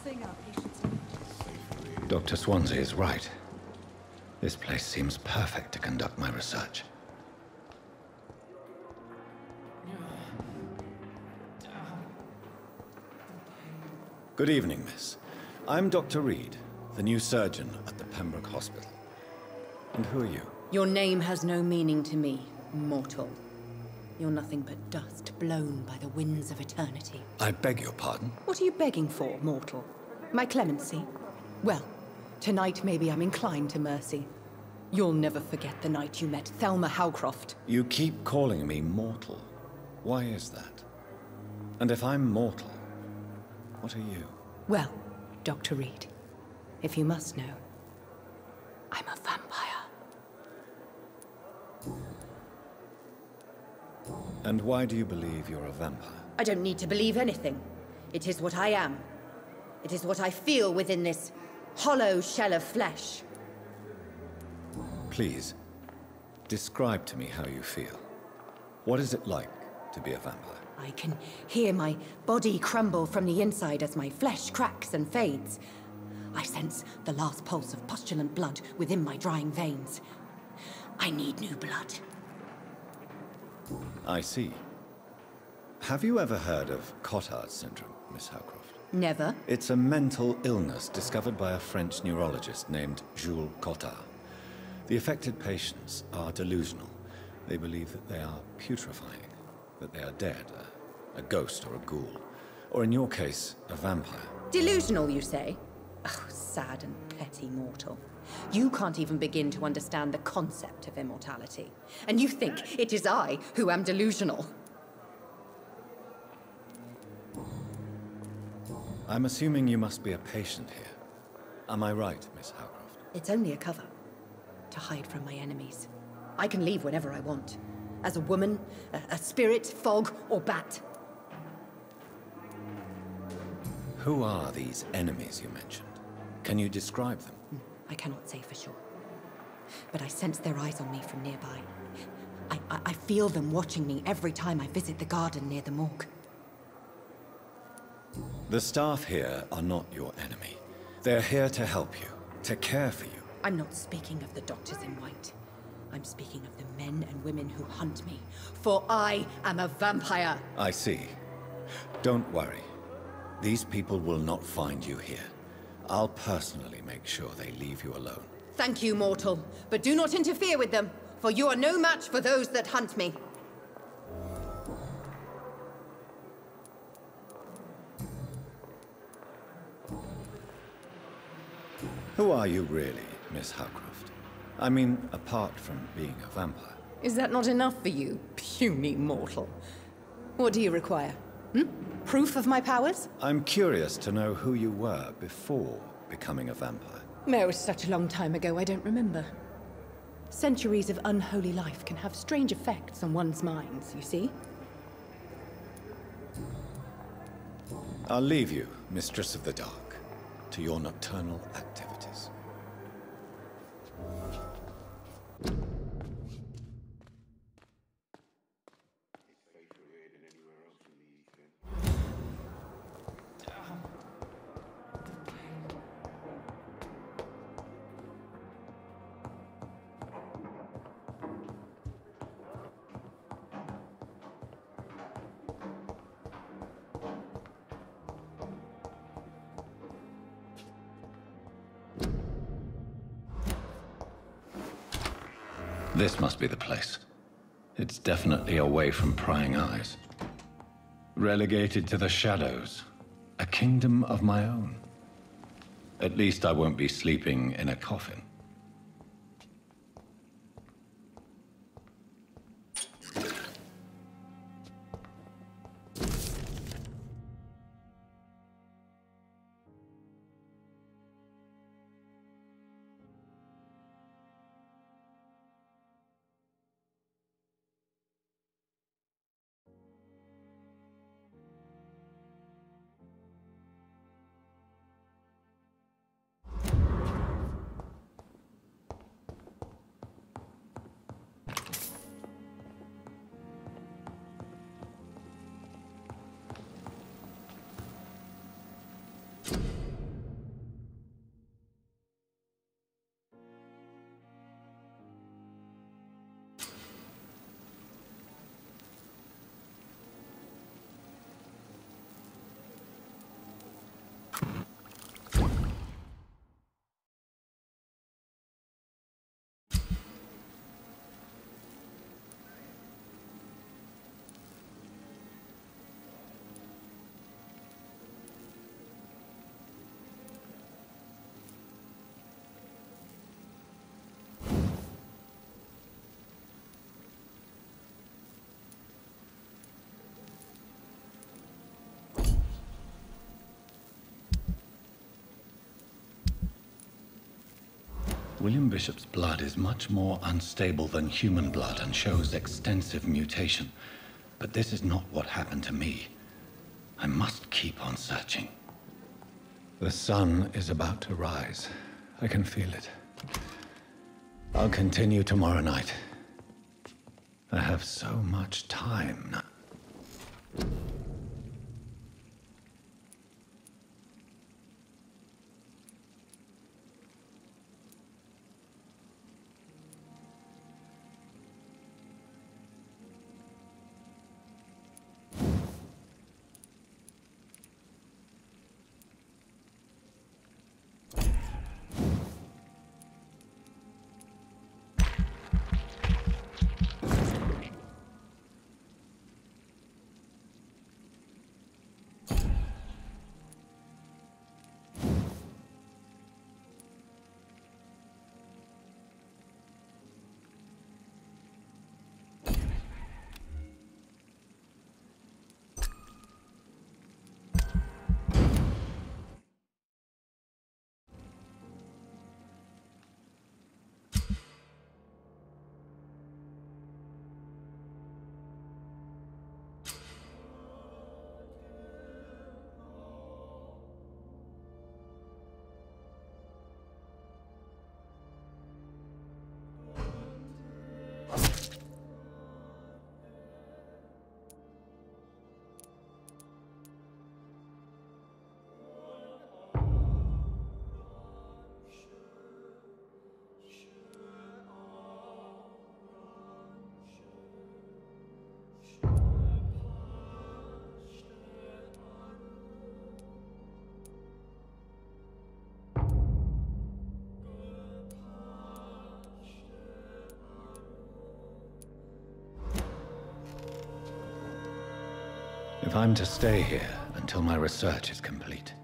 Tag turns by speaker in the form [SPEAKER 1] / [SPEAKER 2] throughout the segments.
[SPEAKER 1] thing our patients need.
[SPEAKER 2] Dr. Swansea is right. This place seems perfect to conduct my research. Good evening, miss. I'm Dr. Reed, the new surgeon at the Pembroke Hospital. And who are you?
[SPEAKER 3] Your name has no meaning to me, mortal. You're nothing but dust blown by the winds of eternity.
[SPEAKER 2] I beg your pardon?
[SPEAKER 3] What are you begging for, mortal? My clemency? Well, tonight maybe I'm inclined to mercy. You'll never forget the night you met Thelma Howcroft.
[SPEAKER 2] You keep calling me mortal. Why is that? And if I'm mortal, what are you?
[SPEAKER 3] Well, Dr. Reed, if you must know, I'm a vampire.
[SPEAKER 2] And why do you believe you're a vampire?
[SPEAKER 3] I don't need to believe anything. It is what I am. It is what I feel within this hollow shell of flesh.
[SPEAKER 2] Please, describe to me how you feel. What is it like to be a vampire?
[SPEAKER 3] I can hear my body crumble from the inside as my flesh cracks and fades. I sense the last pulse of pustulant blood within my drying veins. I need new blood.
[SPEAKER 2] I see. Have you ever heard of Cotard syndrome, Miss Howcroft?
[SPEAKER 3] Never.
[SPEAKER 2] It's a mental illness discovered by a French neurologist named Jules Cotard. The affected patients are delusional. They believe that they are putrefying, that they are dead, a ghost or a ghoul, or in your case, a vampire.
[SPEAKER 3] Delusional, you say? Oh, sad and petty mortal. You can't even begin to understand the concept of immortality. And you think it is I who am delusional.
[SPEAKER 2] I'm assuming you must be a patient here. Am I right, Miss Howcroft?
[SPEAKER 3] It's only a cover. To hide from my enemies. I can leave whenever I want. As a woman, a spirit, fog, or bat.
[SPEAKER 2] Who are these enemies you mentioned? Can you describe them?
[SPEAKER 3] I cannot say for sure. But I sense their eyes on me from nearby. I feel them watching me every time I visit the garden near the morgue.
[SPEAKER 2] The staff here are not your enemy. They're here to help you, to care for you.
[SPEAKER 3] I'm not speaking of the doctors in white. I'm speaking of the men and women who hunt me. For I am a vampire.
[SPEAKER 2] I see. Don't worry. These people will not find you here. I'll personally make sure they leave you alone.
[SPEAKER 3] Thank you, mortal. But do not interfere with them, for you are no match for those that hunt me.
[SPEAKER 2] Who are you really, Miss Howcroft? I mean, apart from being a vampire.
[SPEAKER 3] Is that not enough for you, puny mortal? What do you require? Proof of my powers?
[SPEAKER 2] I'm curious to know who you were before becoming a vampire.
[SPEAKER 3] It was such a long time ago, I don't remember. Centuries of unholy life can have strange effects on one's minds, you see?
[SPEAKER 2] I'll leave you, Mistress of the Dark, to your nocturnal activities. This must be the place. It's definitely away from prying eyes. Relegated to the shadows. A kingdom of my own. At least I won't be sleeping in a coffin. William Bishop's blood is much more unstable than human blood and shows extensive mutation. But this is not what happened to me. I must keep on searching. The sun is about to rise. I can feel it. I'll continue tomorrow night. I have so much time now. If I'm to stay here until my research is complete,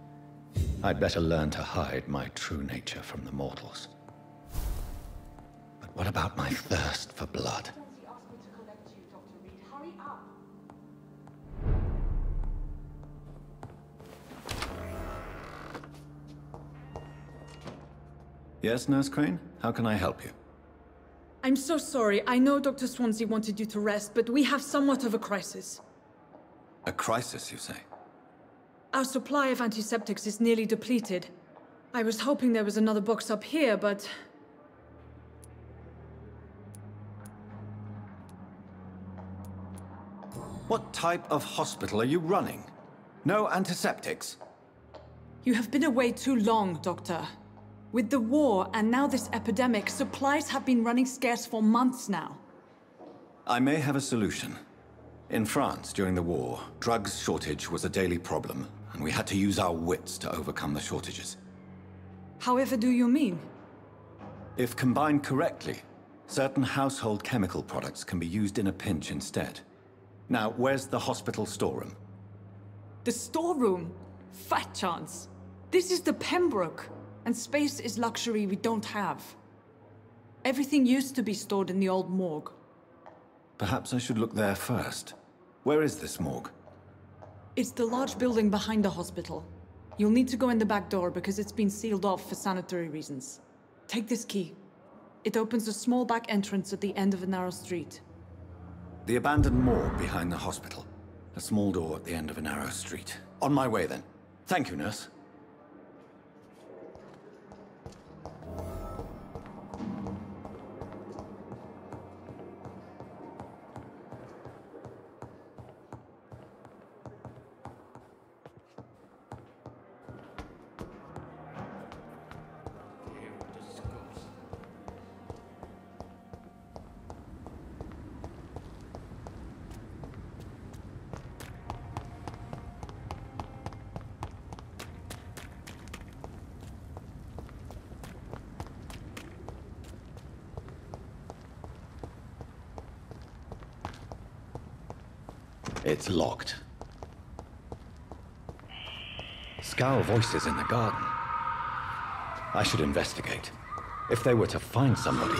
[SPEAKER 2] I'd better learn to hide my true nature from the mortals. But what about my thirst for blood?
[SPEAKER 4] He asked me to collect you, Dr. Reed. Hurry up!
[SPEAKER 2] Yes, Nurse Crane? How can I help you?
[SPEAKER 5] I'm so sorry. I know Dr. Swansea wanted you to rest, but we have somewhat of a crisis.
[SPEAKER 2] A crisis, you say?
[SPEAKER 5] Our supply of antiseptics is nearly depleted. I was hoping there was another box up here, but...
[SPEAKER 2] What type of hospital are you running? No antiseptics?
[SPEAKER 5] You have been away too long, Doctor. With the war and now this epidemic, supplies have been running scarce for months now.
[SPEAKER 2] I may have a solution. In France, during the war, drugs shortage was a daily problem, and we had to use our wits to overcome the shortages.
[SPEAKER 5] However do you mean?
[SPEAKER 2] If combined correctly, certain household chemical products can be used in a pinch instead. Now, where's the hospital storeroom?
[SPEAKER 5] The storeroom? Fat chance. This is the Pembroke, and space is luxury we don't have. Everything used to be stored in the old morgue.
[SPEAKER 2] Perhaps I should look there first. Where is this morgue?
[SPEAKER 5] It's the large building behind the hospital. You'll need to go in the back door because it's been sealed off for sanitary reasons. Take this key. It opens a small back entrance at the end of a narrow street.
[SPEAKER 2] The abandoned morgue behind the hospital. A small door at the end of a narrow street. On my way then. Thank you, nurse. It's locked. Scowl voices in the garden. I should investigate. If they were to find somebody...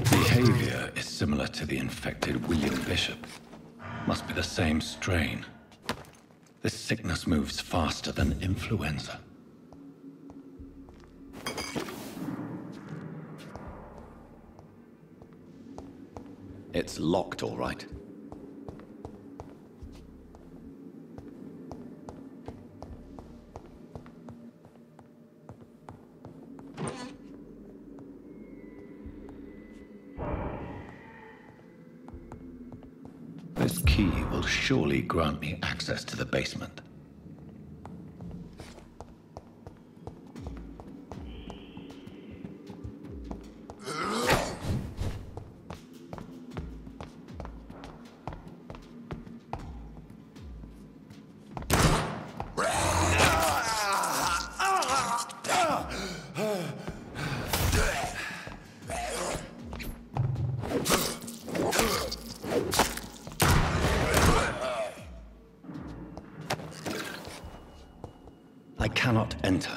[SPEAKER 2] Behavior is similar to the infected William Bishop. Must be the same strain. This sickness moves faster than influenza. It's locked, all right. This key will surely grant me access to the basement. I cannot enter.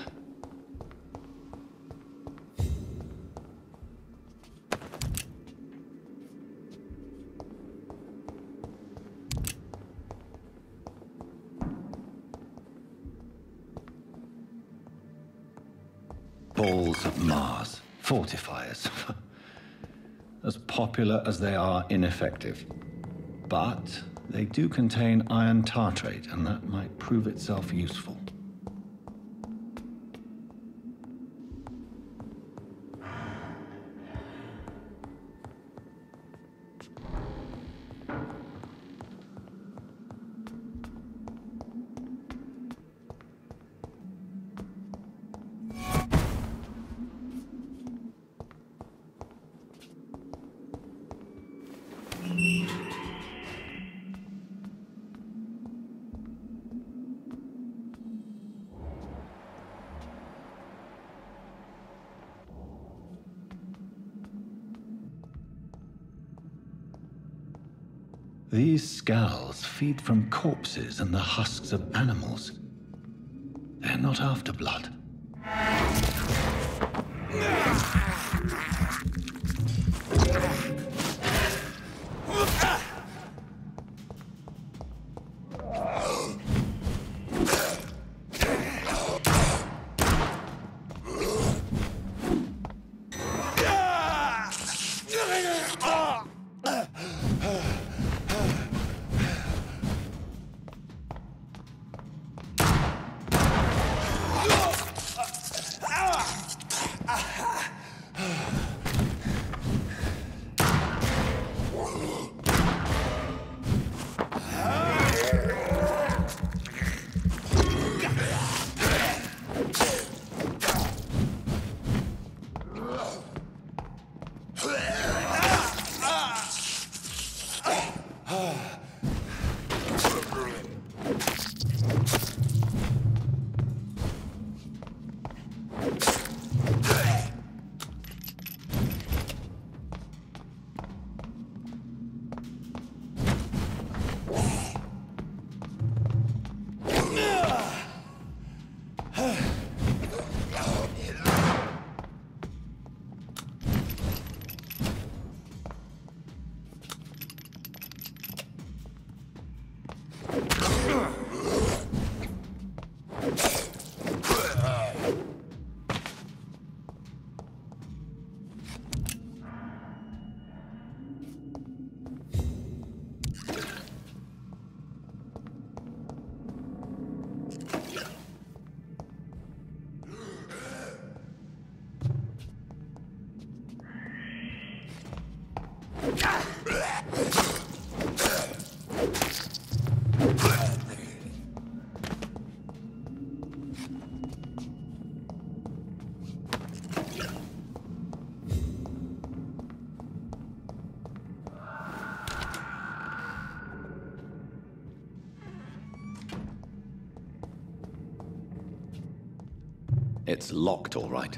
[SPEAKER 2] Balls of Mars, fortifiers. As popular as they are ineffective. But they do contain iron tartrate, and that might prove itself useful. These scowls feed from corpses and the husks of animals. They're not after blood. It's locked, all right.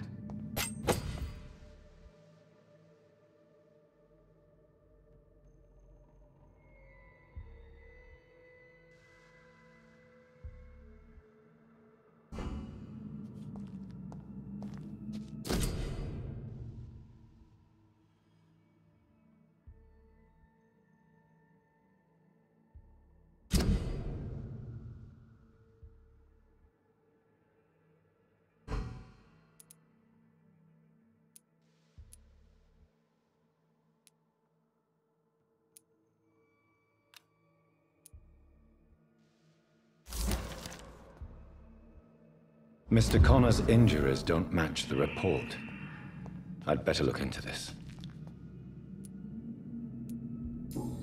[SPEAKER 2] Mr. Connor's injuries don't match the report. I'd better look into this.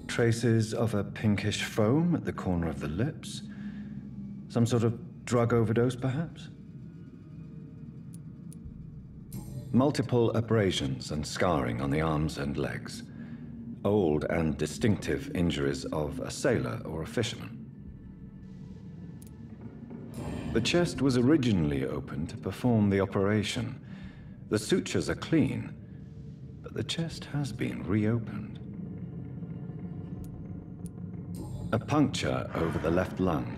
[SPEAKER 2] Traces of a pinkish foam at the corner of the lips. Some sort of drug overdose, perhaps? Multiple abrasions and scarring on the arms and legs. Old and distinctive injuries of a sailor or a fisherman. The chest was originally open to perform the operation. The sutures are clean, but the chest has been reopened. A puncture over the left lung,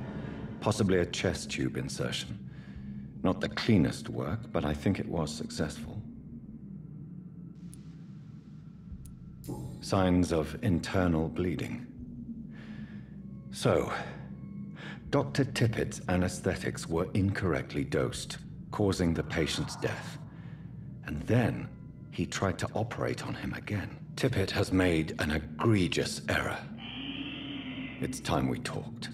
[SPEAKER 2] possibly a chest tube insertion. Not the cleanest work, but I think it was successful. Signs of internal bleeding. So, Dr. Tippett's anesthetics were incorrectly dosed, causing the patient's death. And then, he tried to operate on him again. Tippett has made an egregious error. It's time we talked.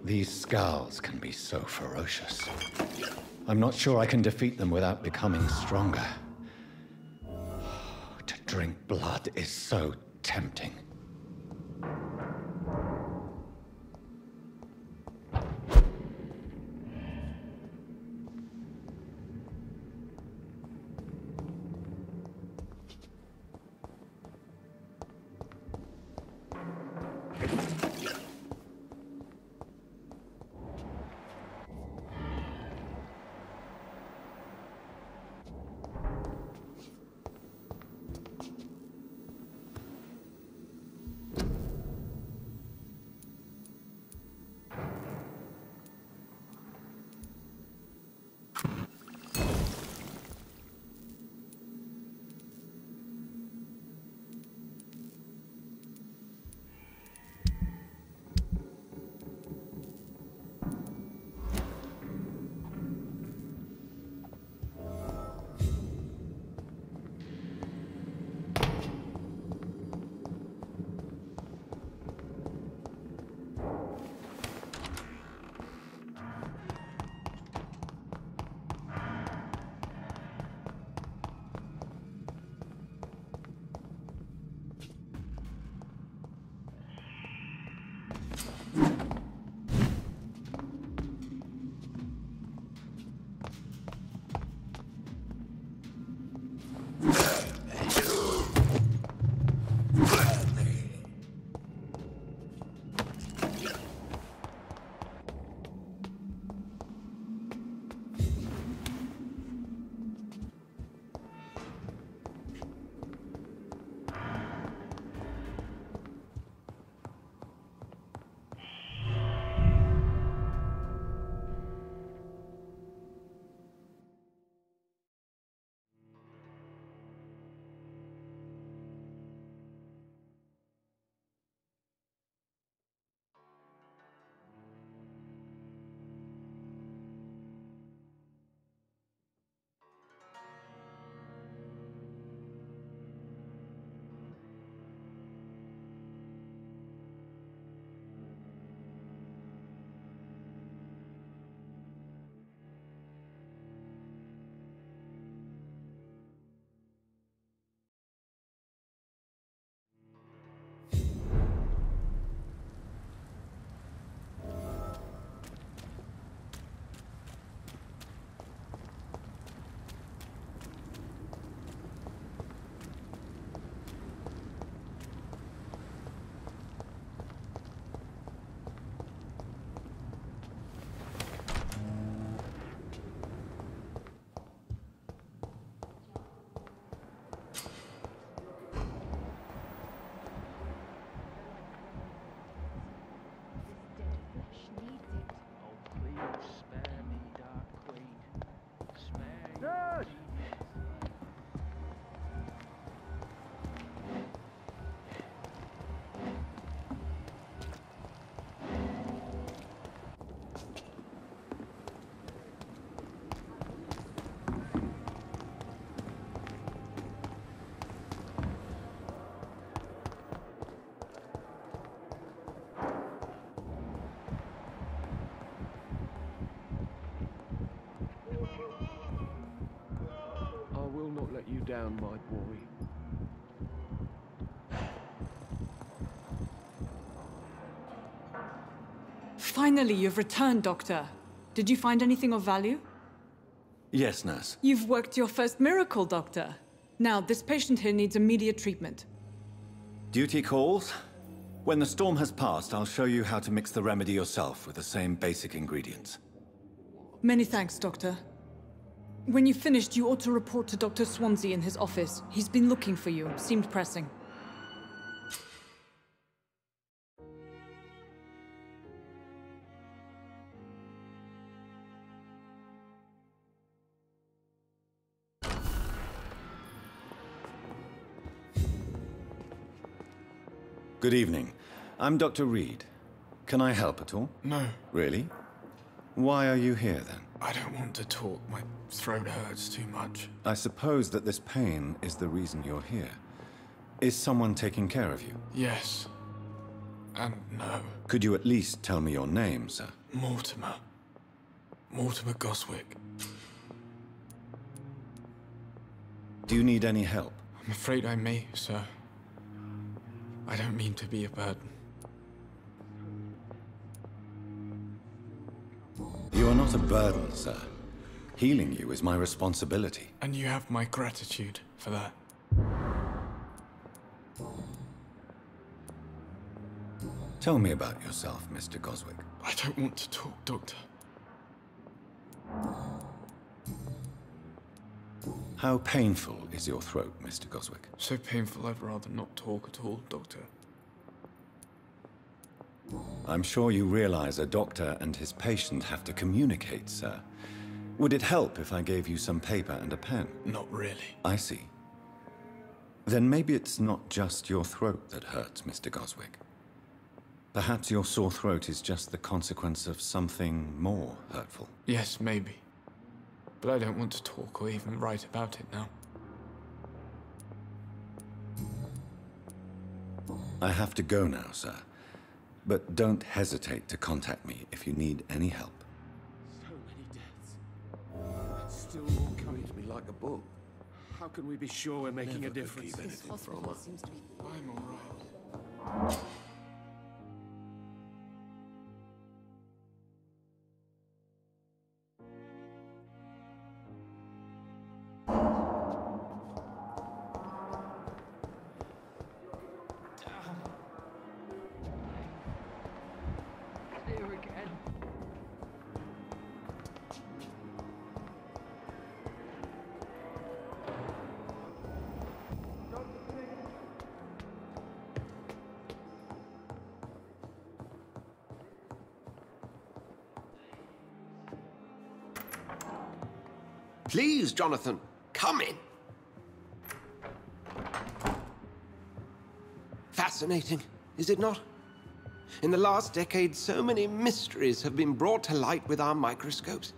[SPEAKER 2] These scowls can be so ferocious. I'm not sure I can defeat them without becoming stronger. To drink blood is so tempting.
[SPEAKER 6] Let you down, my boy.
[SPEAKER 5] Finally, you've returned, Doctor. Did you find anything of value?
[SPEAKER 2] Yes, nurse.
[SPEAKER 5] You've worked your first miracle, Doctor. Now, this patient here needs immediate treatment.
[SPEAKER 2] Duty calls. When the storm has passed, I'll show you how to mix the remedy yourself with the same basic ingredients.
[SPEAKER 5] Many thanks, Doctor. When you've finished, you ought to report to Dr. Swansea in his office. He's been looking for you. Seemed pressing.
[SPEAKER 2] Good evening. I'm Dr. Reed. Can I help at all?
[SPEAKER 1] No,
[SPEAKER 2] Really? Why are you here, then?
[SPEAKER 1] I don't want to talk. My throat hurts too much.
[SPEAKER 2] I suppose that this pain is the reason you're here. Is someone taking care of you?
[SPEAKER 1] Yes. and no.
[SPEAKER 2] Could you at least tell me your name, sir?
[SPEAKER 1] Mortimer. Mortimer Goswick.
[SPEAKER 2] Do you need any help?
[SPEAKER 1] I'm afraid I may, sir. I don't mean to be a burden.
[SPEAKER 2] You are not a burden, sir. Healing you is my responsibility.
[SPEAKER 1] And you have my gratitude for that.
[SPEAKER 2] Tell me about yourself, Mr. Goswick.
[SPEAKER 1] I don't want to talk, Doctor.
[SPEAKER 2] How painful is your throat, Mr. Goswick?
[SPEAKER 1] So painful I'd rather not talk at all, Doctor.
[SPEAKER 2] I'm sure you realize a doctor and his patient have to communicate, sir. Would it help if I gave you some paper and a pen?
[SPEAKER 1] Not really.
[SPEAKER 2] I see. Then maybe it's not just your throat that hurts, Mr. Goswick. Perhaps your sore throat is just the consequence of something more hurtful.
[SPEAKER 1] Yes, maybe. But I don't want to talk or even write about it now.
[SPEAKER 2] I have to go now, sir. But don't hesitate to contact me if you need any help.
[SPEAKER 6] So many deaths. It's still all coming to me like a book. How can we be sure we're making a difference?
[SPEAKER 3] This hospital seems to be...
[SPEAKER 1] I'm all right.
[SPEAKER 6] Here again.
[SPEAKER 7] Please, Jonathan, come in. Fascinating, is it not? In the last decade, so many mysteries have been brought to light with our microscopes.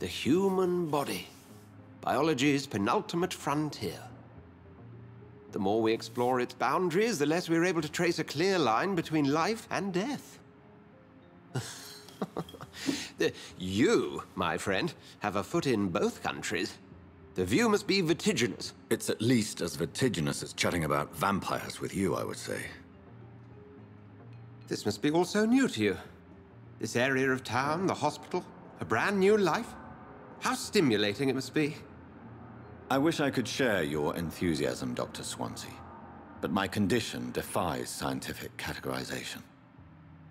[SPEAKER 7] The human body, biology's penultimate frontier. The more we explore its boundaries, the less we're able to trace a clear line between life and death. You, my friend, have a foot in both countries. The view must be vertiginous.
[SPEAKER 2] It's at least as vertiginous as chatting about vampires with you, I would say.
[SPEAKER 7] This must be all so new to you. This area of town, the hospital, a brand new life. How stimulating it must be.
[SPEAKER 2] I wish I could share your enthusiasm, Dr. Swansea. But my condition defies scientific categorization.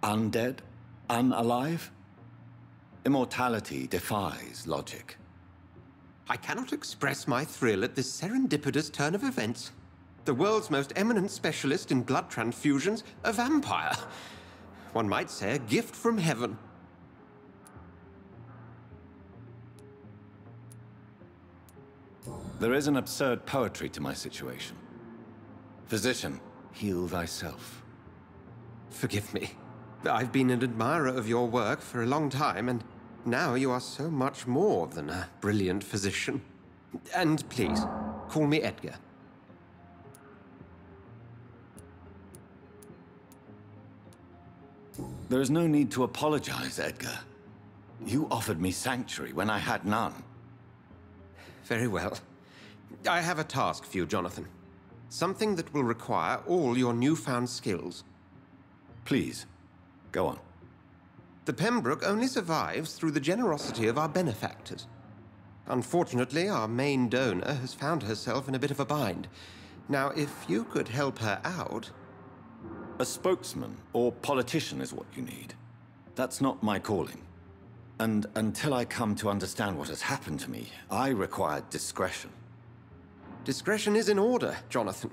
[SPEAKER 2] Undead? Unalive? Immortality defies logic.
[SPEAKER 7] I cannot express my thrill at this serendipitous turn of events. The world's most eminent specialist in blood transfusions, a vampire. One might say a gift from heaven.
[SPEAKER 2] There is an absurd poetry to my situation. Physician, heal thyself.
[SPEAKER 7] Forgive me. I've been an admirer of your work for a long time, and now you are so much more than a brilliant physician. And please, call me Edgar.
[SPEAKER 2] There is no need to apologize, Edgar. You offered me sanctuary when I had none.
[SPEAKER 7] Very well. I have a task for you, Jonathan. Something that will require all your newfound skills.
[SPEAKER 2] Please, go on.
[SPEAKER 7] The Pembroke only survives through the generosity of our benefactors. Unfortunately, our main donor has found herself in a bit of a bind. Now, if you could help her out...
[SPEAKER 2] A spokesman or politician is what you need. That's not my calling. And until I come to understand what has happened to me, I require discretion.
[SPEAKER 7] Discretion is in order, Jonathan.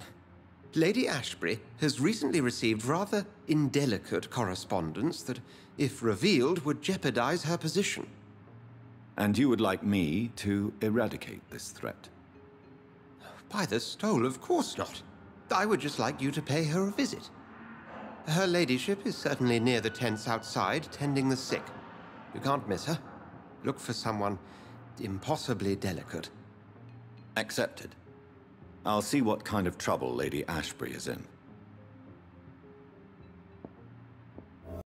[SPEAKER 7] Lady Ashbury has recently received rather indelicate correspondence that, if revealed, would jeopardize her position.
[SPEAKER 2] And you would like me to eradicate this threat?
[SPEAKER 7] By the stole, of course not. I would just like you to pay her a visit. Her ladyship is certainly near the tents outside, tending the sick. You can't miss her. Look for someone impossibly delicate.
[SPEAKER 2] Accepted. I'll see what kind of trouble Lady Ashbury is in.